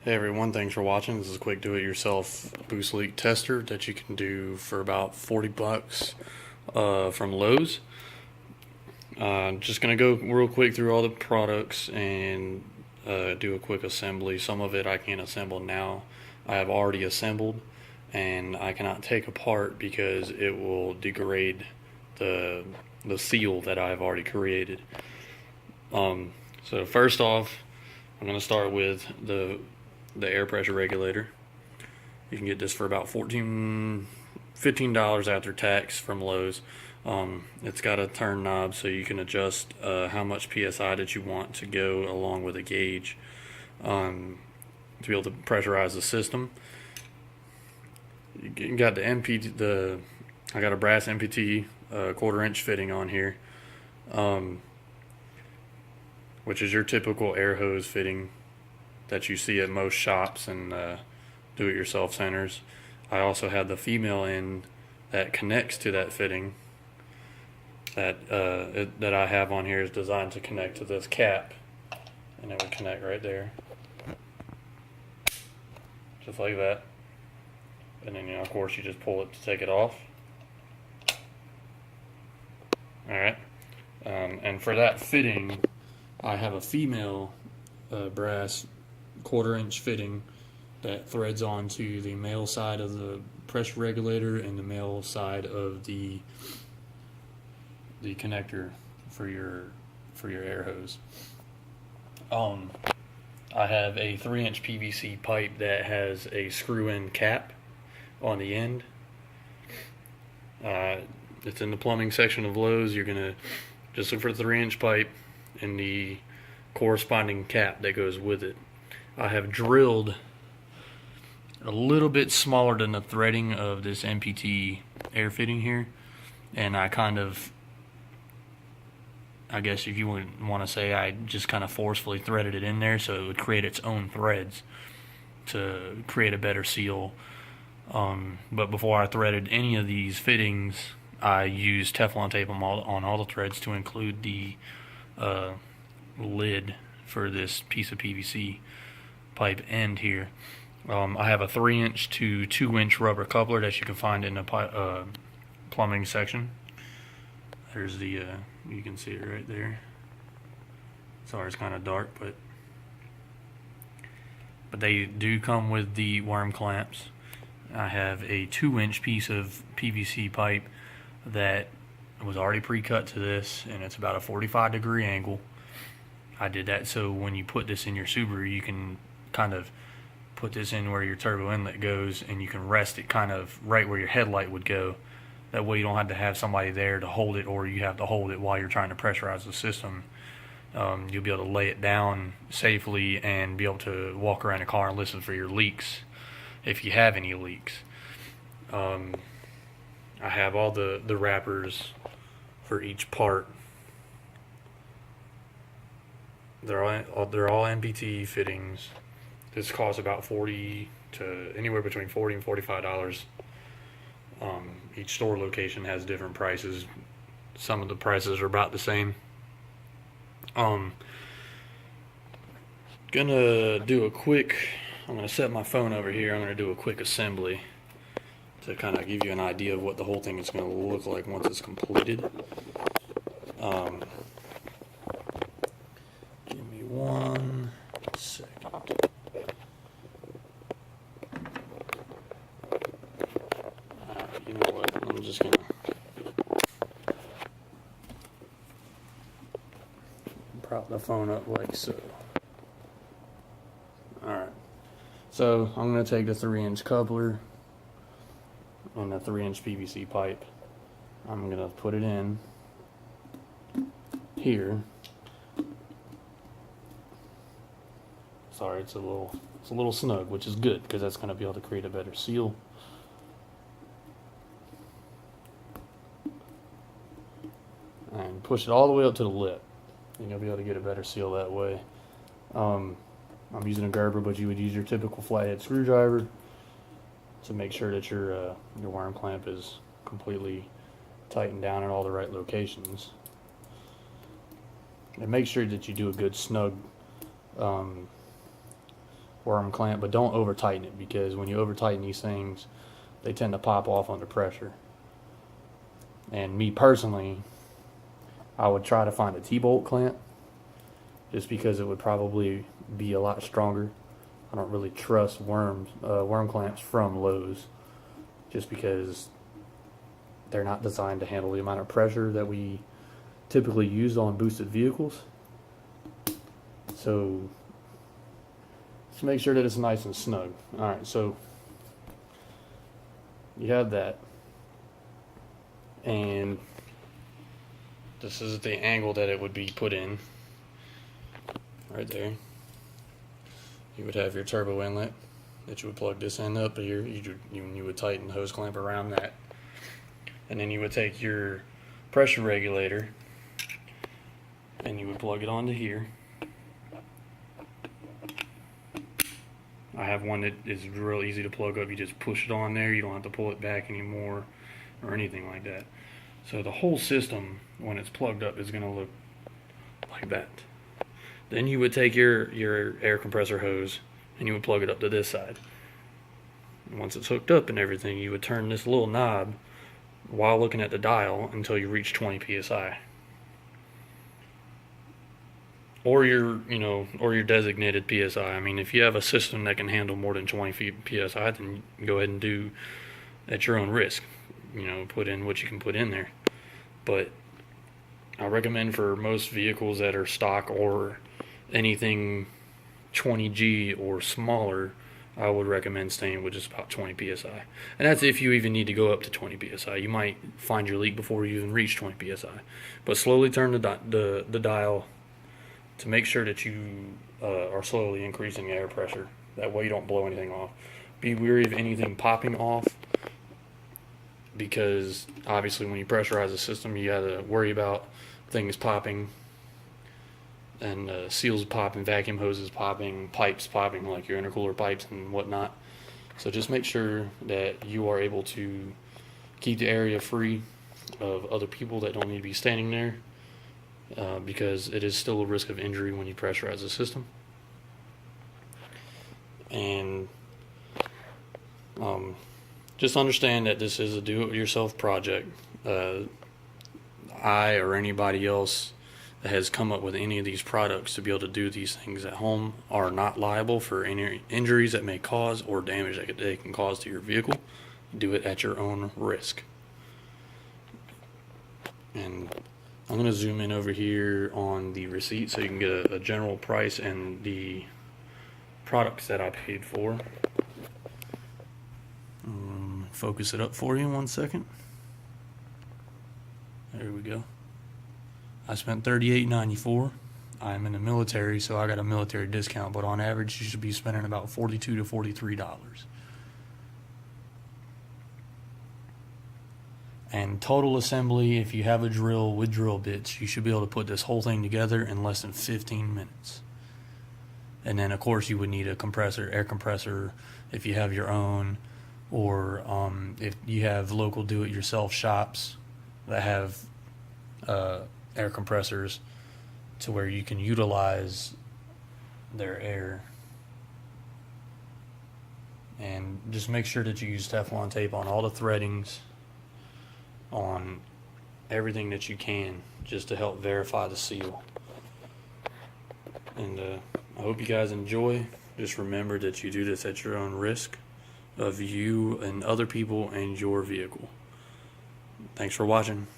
Hey everyone, thanks for watching. This is a quick do-it-yourself boost leak tester that you can do for about 40 bucks from Lowe's. Just gonna go real quick through all the products and do a quick assembly. Some of it I can't assemble now. I have already assembled and I cannot take apart because it will degrade the seal that I've already created. So first off, I'm gonna start with the air pressure regulator. You can get this for about $15 after tax from Lowe's. It's got a turn knob so you can adjust how much PSI that you want to go along with a gauge to be able to pressurize the system. You got the NPT, I got a brass NPT 1/4-inch fitting on here, which is your typical air hose fitting that you see at most shops and do-it-yourself centers. I also have the female end that connects to that fitting that I have on here is designed to connect to this cap, and it would connect right there, just like that. And then, of course, you just pull it to take it off. Alright, and for that fitting, I have a female brass 1/4-inch fitting that threads onto the male side of the pressure regulator and the male side of the connector for your air hose. I have a 3-inch PVC pipe that has a screw-in cap on the end. It's in the plumbing section of Lowe's. You're gonna just look for the 3-inch pipe and the corresponding cap that goes with it. I have drilled a little bit smaller than the threading of this NPT air fitting here, and I guess if you would want to say, I just kind of forcefully threaded it in there so it would create its own threads to create a better seal. But before I threaded any of these fittings, I used Teflon tape on all the threads to include the lid for this piece of PVC pipe end here. I have a 3-inch to 2-inch rubber coupler that you can find in the plumbing section. There's the you can see it right there. Sorry, it's kind of dark, but they do come with the worm clamps. I have a 2-inch piece of PVC pipe that was already pre-cut to this, and it's about a 45-degree angle. I did that so when you put this in your Subaru, you can kind of put this in where your turbo inlet goes, and you can rest it kind of right where your headlight would go. That way you don't have to have somebody there to hold it, or you have to hold it while you're trying to pressurize the system. You'll be able to lay it down safely and be able to walk around the car and listen for your leaks, if you have any leaks. I have all the wrappers for each part. They're all NPT fittings. This costs about anywhere between $40 and $45. Each store location has different prices. Some of the prices are about the same. I'm gonna set my phone over here. I'm gonna do a quick assembly to kind of give you an idea of what the whole thing is gonna look like once it's completed. Give me 1 second. You know what? I'm just gonna prop the phone up like so. Alright. So I'm gonna take the 3-inch coupler and the 3-inch PVC pipe. I'm gonna put it in here. Sorry, it's a little snug, which is good because that's gonna be able to create a better seal. And push it all the way up to the lip, and you'll be able to get a better seal that way. I'm using a Gerber, but you would use your typical flathead screwdriver to make sure that your worm clamp is completely tightened down in all the right locations. And make sure that you do a good snug worm clamp, but don't over tighten it, because when you over tighten these things, they tend to pop off under pressure. And me personally, I would try to find a T-bolt clamp, just because it would probably be a lot stronger. I don't really trust worm clamps from Lowe's, just because they're not designed to handle the amount of pressure that we typically use on boosted vehicles. So just make sure that it's nice and snug. Alright, so you have that, and this is the angle that it would be put in. Right there. You would have your turbo inlet that you would plug this end up here. You would tighten the hose clamp around that. And then you would take your pressure regulator and you would plug it onto here. I have one that is real easy to plug up. You just push it on there. You don't have to pull it back anymore or anything like that. So the whole system, when it's plugged up, is going to look like that. Then you would take your air compressor hose and you would plug it up to this side. And once it's hooked up and everything, you would turn this little knob while looking at the dial until you reach 20 psi. Or your designated PSI. I mean, if you have a system that can handle more than 20 PSI, then go ahead and do at your own risk. Put in what you can put in there. But I recommend for most vehicles that are stock or anything 20G or smaller, I would recommend staying with just about 20 psi. And that's if you even need to go up to 20 psi. You might find your leak before you even reach 20 psi. But slowly turn the dial to make sure that you are slowly increasing air pressure. That way you don't blow anything off. Be wary of anything popping off, because obviously when you pressurize a system, you got to worry about things popping, and seals popping, vacuum hoses popping, pipes popping, like your intercooler pipes and whatnot. So just make sure that you are able to keep the area free of other people that don't need to be standing there, because it is still a risk of injury when you pressurize the system. And just understand that this is a do-it-yourself project. I or anybody else that has come up with any of these products to be able to do these things at home are not liable for any injuries that may cause or damage that they can cause to your vehicle. Do it at your own risk. And I'm going to zoom in over here on the receipt so you can get a general price and the products that I paid for. Focus it up for you in 1 second. There we go. I spent $38.94. I'm in the military, so I got a military discount, but on average you should be spending about $42 to $43. And total assembly, if you have a drill with drill bits, you should be able to put this whole thing together in less than 15 minutes. And then of course you would need a compressor, air compressor, if you have your own, or if you have local do-it-yourself shops that have air compressors to where you can utilize their air. And just make sure that you use Teflon tape on all the threadings, on everything that you can, just to help verify the seal. And I hope you guys enjoy. Just remember that you do this at your own risk of you and other people and your vehicle. Thanks for watching.